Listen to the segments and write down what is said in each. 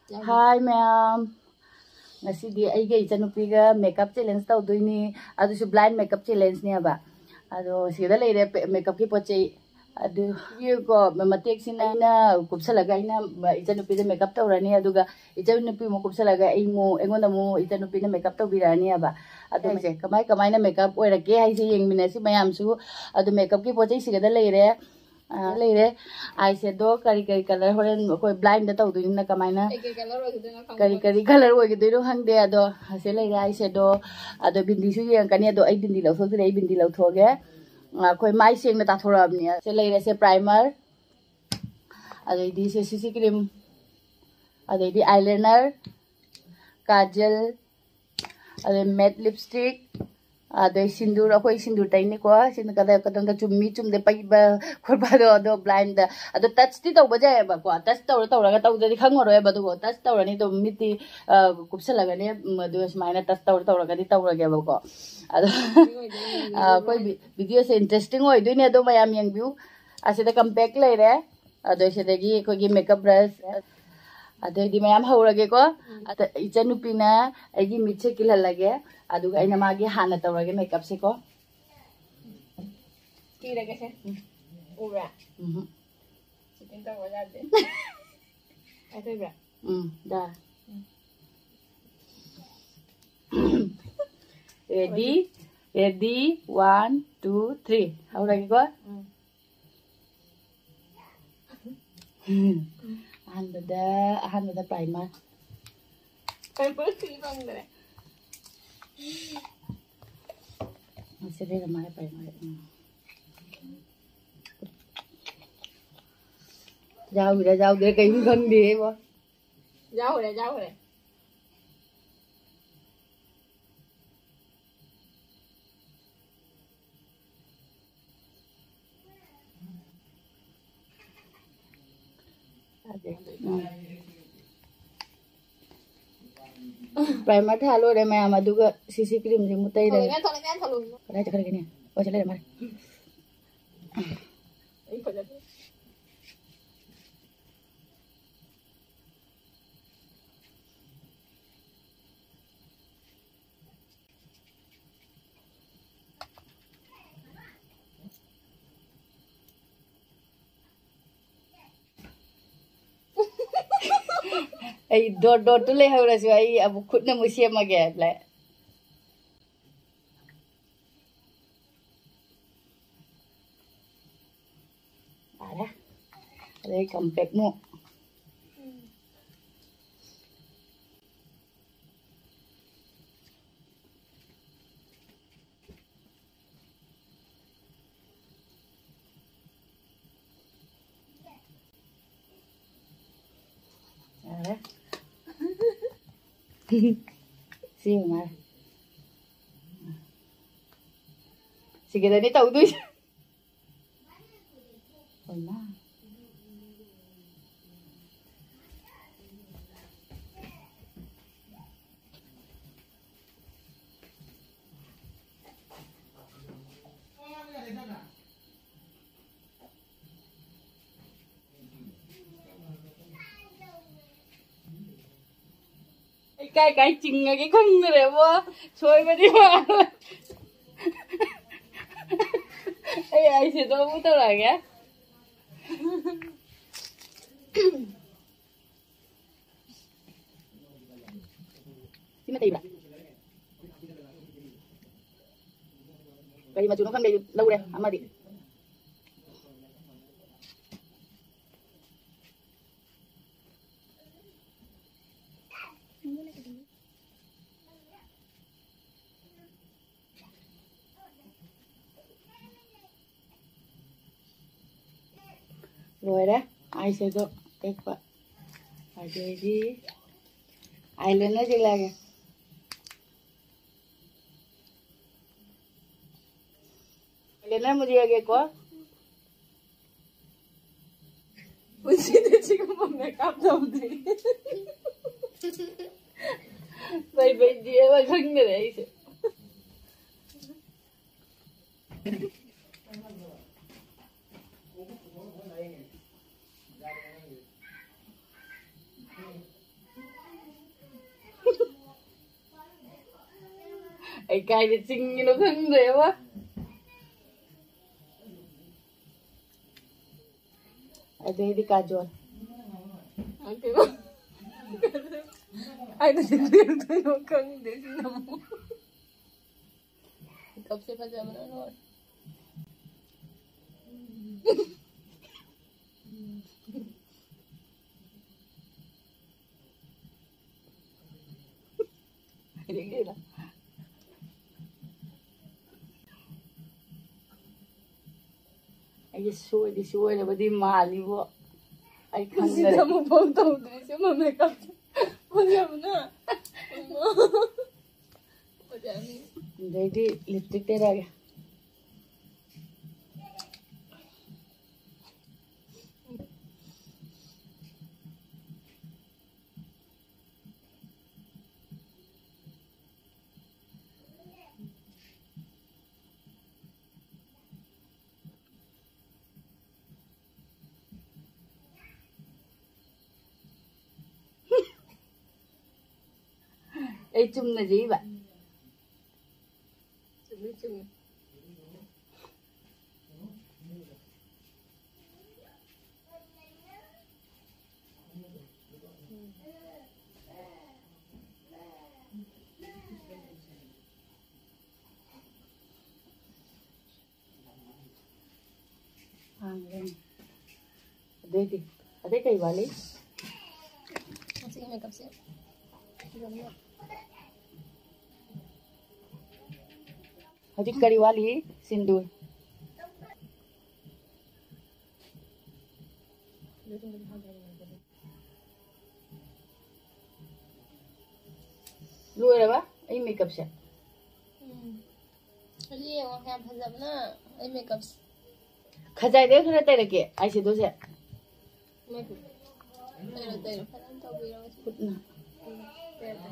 Hi ma'am. Ngasidi aiga Echannupiga makeup challenge tawdoini adusu blind makeup challenge ne ba ado sida leire makeup ki poche adu ko matek sina na kupsalaga ina Echannupi makeup tawrani aduga Echannupi mo kupsalaga mo engonda mo Echannupi na makeup tawbirani ba adu se kamai na makeup oirake haise yengmina si mayam su adu makeup ki poche sigada leire leire eyeshadow kari color horen koi blind da tawdoina kamaina kari color oigidoi hangde ado ase leire eyeshadow ado bindi su yengkani ado ai bindi lawthokre ai bindi lawthoge koi mai seng na tathorabni se leire se primer ado di se CC cream ado di eyeliner kajal ado matte lipstick ado sindur akoi sindur taini ko sin kada kadang da chummi chumde pai ba khorba do blind ado touch ti taw baja ba ko touch taw ga taw di khangoro ba do touch taw ni do miti kupsala ga ne do smaina touch taw ga di taw ga ba ko ado koi video se interesting oi do ne do mayam yang view ase da compact lai re ado se dagi ko gi makeup brush ado di mayam haurage ko Echannupi na agi mitche kilhalage aduga aina magi hana tawrage makeup se ko kira ke se ura chicken ta ho jate aise bra da ready 1 2 3 haurage ko ahanbada primer purple cream andre masih ramai primer jauh deh kayak gini deh bo jauh deh primer thalo re mayam aduga CC cream je mutai re thalo kada gini oh chale mare ei ho jate ai dot tu le haura su ai abu khutna musia mage le ada compact mu sih mar si kita ni tahu tu oh nah cái chừng cái con này quá xôi mà đi mà ai thì tôi muốn tôi là cái xin mà tìm lại vậy mà chúng nó không đây lâu đây mà đi rồi đấy eyeshadow cái quả ở đây đi eyeliner gì là eyeliner मुझे आगे को Pusite 지금 makeup 나오네 Bây giờ mà khinh rồi đấy Ai cay thì chinh nó khưng rồi quá. Ai đây đi cà chua. Ai đã xin tiền tôi nó khưng để xin nằm. Cặp sẽ phải làm nó thôi. Đến đây là ai đi xuôi là đi mà đi bộ ai không Xin ra một phong tàu để xem mà make up. Ôi giời nữa. Ôi giời. đây đi lipstick đây ra kìa. Ê chung là gì vậy? Chung. Đây đi. Ở đây cây vali. Masih make up sih. Hadi kari wali sindur. Lui rồi ba? Ai makeup siya. Jadi orang yang pasal na, ai make up. Khajai de khare tai rake. Ai se do se. Make. Tay phải Taubiu rồi. Phút na.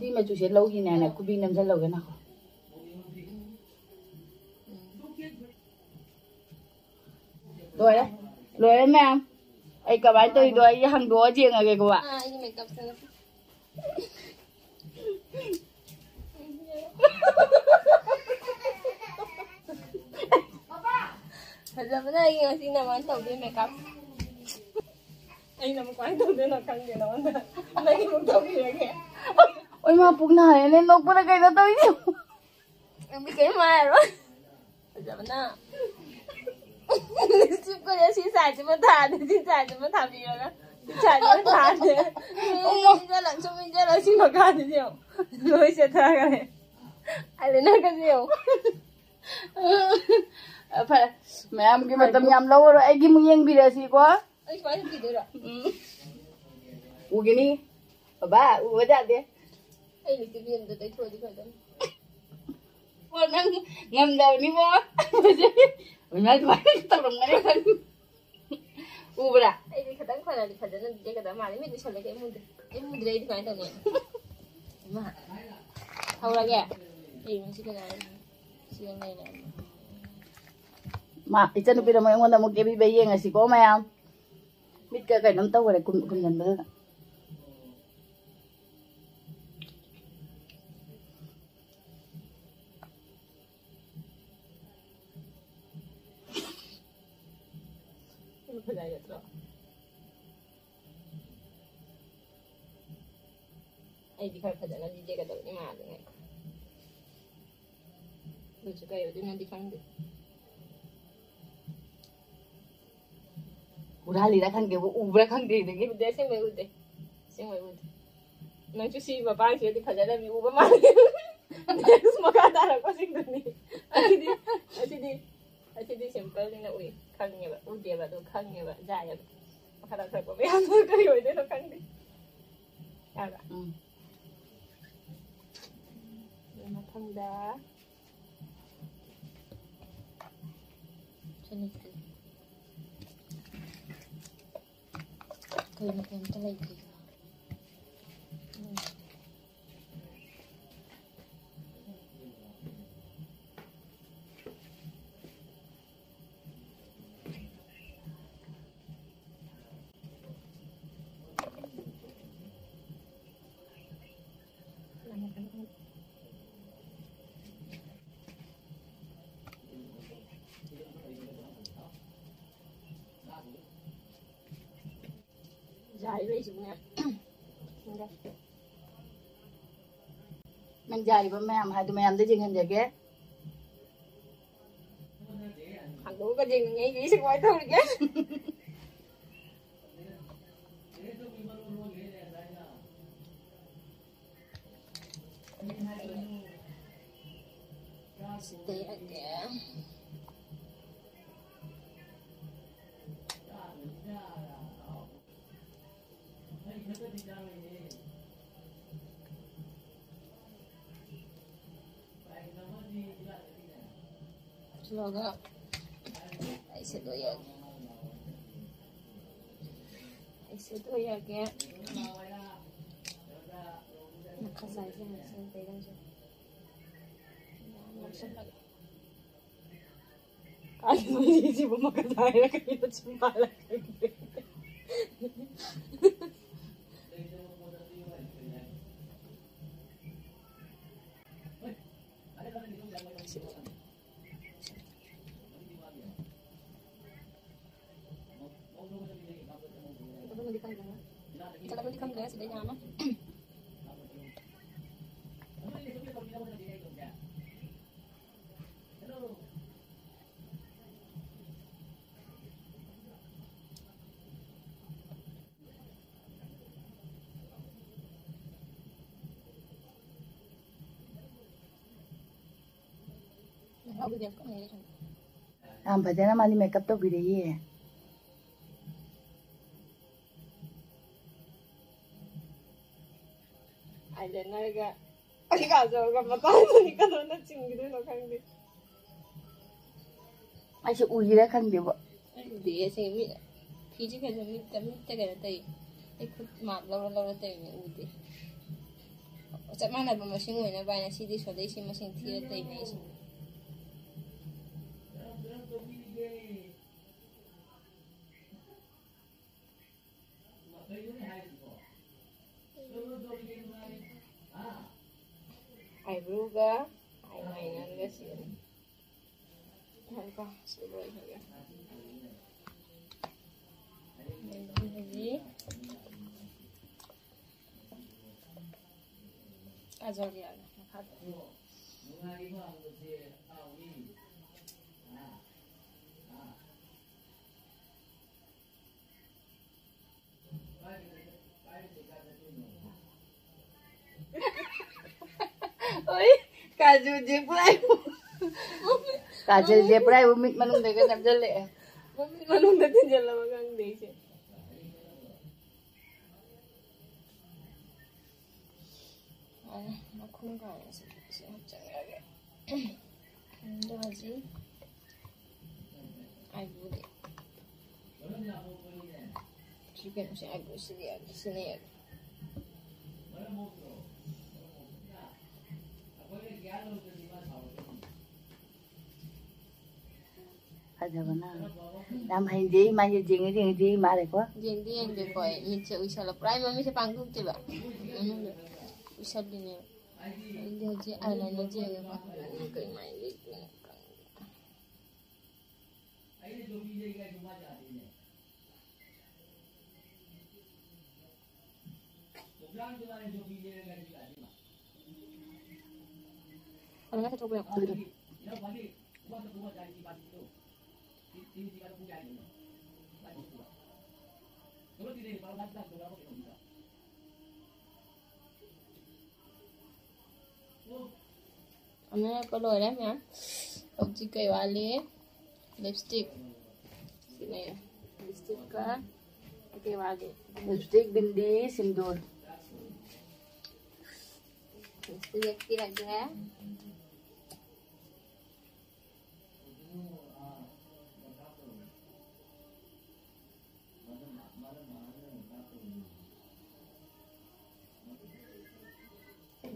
Si mà chú sẽ lâu gì nè này, cô bi nằm ra lâu cái nào. Rồi đấy mẹ em. Ai cả bài tôi đôi hàng đũa riêng ở cái cô ạ. Ah, ini make up sana. Pasal mana lagi masih nama Taubiu make up. Anh làm quán đầu tiên là căng vậy đó mấy một đầu kia kìa. Ôi mà bụng này lên lúc bữa cái nó tới chứ. Em biết cái mai rồi. Bây giờ mình à. Chụp cái gì xin xài chứ mà thả thì xin xài chứ mà thả gì rồi đó. Xin xài chứ mà thả thì. Ông ra lặng cho mình ra là xin mà can thì nhiều. Rồi sẽ thả cái này. Ai lên cái gì không? Phải mẹ em cái mà tầm nhầm lâu rồi ai cái muốn yên bị là gì quá. Anh phải làm gì được rồi. Ugini. Ba, u ra đi. Anh lịch viên được tới thôi đi phải đâu. Ôi ngâm đầu đi bố. Mình nói tao đồng ngay thân. U ra. Anh đi khẩn phải là đi khẩn là đi cái đó mà mình đi xem cái em đây đi phải đâu nhỉ. Mà. Thâu ra kìa. Thì mình sẽ cái này. Siang này nè. Mà Echannupiga naman yung wala mo kibibayi nga si ko ma'am. Mit ka kay nang tawo kung ganda. Ano pa dahil ito? Ay, di ka pa dahil hindi ka daw ni Manle ngayon. Lucu kayo, di na di kang di. Udah lira kan ke ubra kan de de. Udah, sing may udah. Sing may udah. Nang si bapak siya di pa dahil may ubah Manle. Terus makadara ko sing dun ni. Ati di simple din na uy. Kang niya ba? Udah ba? Kang niya ba? Jaya ba? Makadara ko. May ano kayo, hindi na kang di. Kaya. Matanda. Saan ito? Kayo na kayo talaga. Jari lấy chúng em. Nang jari ba ma'am hai tu ma'am de jing han jage. Thằng đủ cái gì nghĩ nghĩ sẽ quay thôi chứ. Stay again. Semoga itu ya kayak nakasay siya santay lang siya kahit mo isip mo makasaya na kayo sumpala Kalau mau dikam guys, sudah nyaman. Bhajana mani makeup to bhi rahi hai. Eyeliner ka. Ay kaso ka matalo ni ka na chingid no khangdi. Ai se ui ra khang de ba. Hindi se mi phiji ka mi ta ga tai. Ai khut map lo tai mi uti. Chap mana ba machine ngoi na ba na sidi so dei si machine thira tai nei si. Eyebrow ka, eyeliner ka siya. Ano pa? Siguro ito ka. Hindi. Kajal yan. Oi, kaju je prai. Kaju je prai umit manung de kan jale. Umit manung de jala magang de che. Nakung ka sa changage. Ando haji. Ay bude. Chicken siya ay busy ya, sinaya. Ada mana? Nam hindi mai jing mare ko. Jing yang de ko min che usala prai mami se panggung che ba. Usal din yo. Hindi je ala na je ga ba. Ko mai ni. Ano na ito ba? Ano ko lo ram ya? Object kay wali lipstick. Sino ya? Lipstick ka kay wali. Lipstick, bindi, sindur. Lipstick kira aja.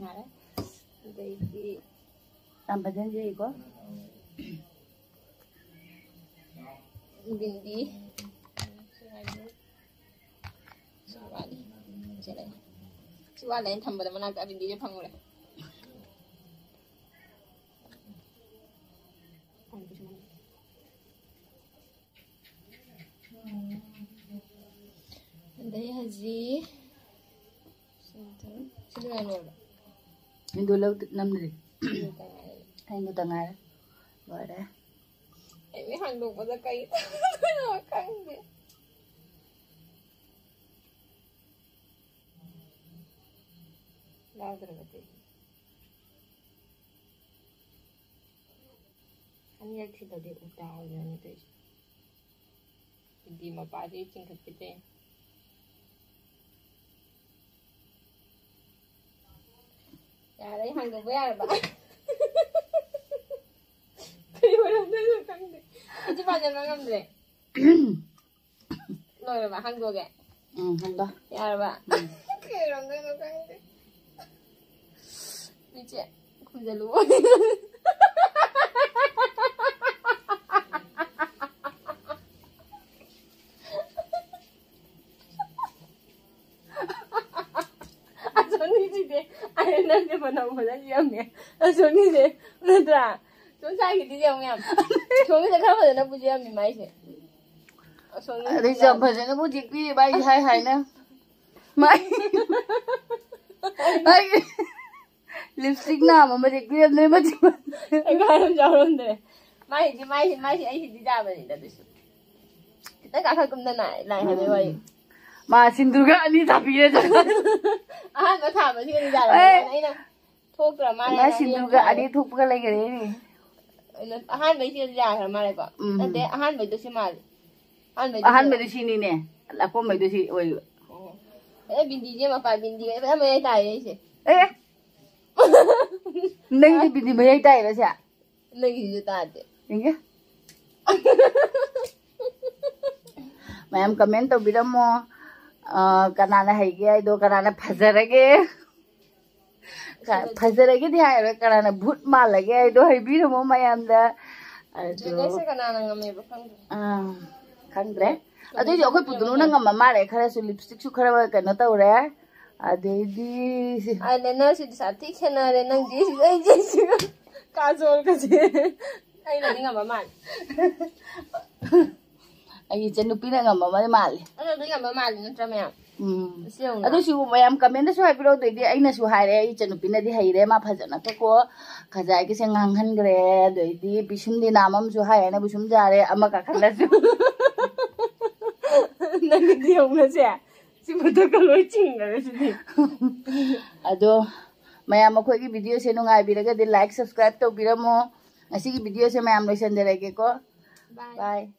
Nada. Jadi Tambah janji ko. bindi. Si Wala yung tamba naman nagka-bindi yung pangula. Hindi ꯑꯩ ꯍꯧꯖꯤꯛ ꯁꯤꯗ ꯂꯣꯏꯔꯕ Hindu lau namri. Hindu tangar. Boleh. Ini handuk pada kait. Kan dia. Lau terbetul. Kan ya tidak di utara ni tu. Di mana dia tinggal kita. Ya, đây hàng của bé bà. Thì mà làm đây rồi căng đấy. Chứ bao giờ nó ngâm rồi. Rồi bà hàng của kìa. Hàng đó. Ya bà. Cái làm đây nó căng đấy. Đi chị, không giờ lúa. Nanti mana mana jamnya, soalnya deh, udah, soalnya gitu jamnya, soalnya sekarang mana punya jamnya masih, soalnya. Ada jam mana nak punya kiri bayi hai hai na, mai, mai, lipstick na, mama punya kiri ni macam mana? Sekarang jauh deh, masih, ayo di jamnya ni dah tu. Kita kakak kumda naik hari bayi. Masin juga ni tapi ya jangan. Nggak sama sih kan jalan. Ini thuk drama. Masin juga ada thuk apa lagi ni? Bayi sih jalan mana kok? Nanti bayi tu sih mal. Bayi tu sini ni. Aku bayi tu sih, oi. Bindi je apa bindi? Apa yang tahu sih? Neng ni bindi macam tahu lah sih. Neng itu tahu. Enggak. Mayam comment tu bila mo. Kanana hai gaya itu kanana fazarage dia ada kanana Bhoot Manle gaya itu hai biru mau mayam dah. Jadi kanana ngami bukan? Kan deh. Aduh jadi aku putunu na ngam mama deh. Karena su lipstick su kerana kena tahu deh. Aduh di. Ada nasi di samping sana ada nang jesi kajol kasih. Ayo nanti ngam mama. Ay Echannupiga ngam mama Manle. Ano din ngam Manle ntra mayam. Aduh si mayam comment na su hai pero tu dia ay na su hai re Echannupiga di hai re ma phajana to ko khajai ke se nganghan gre doi di bisum di namam su hai na bisum jare ama ka khala su. Nang di hong na siya. Si buto ka loi ching gre si di. Aduh mayam akhoi ki video se nungai biraga di like subscribe to biramo. Asi ki video se mayam loisan derege ko. Bye.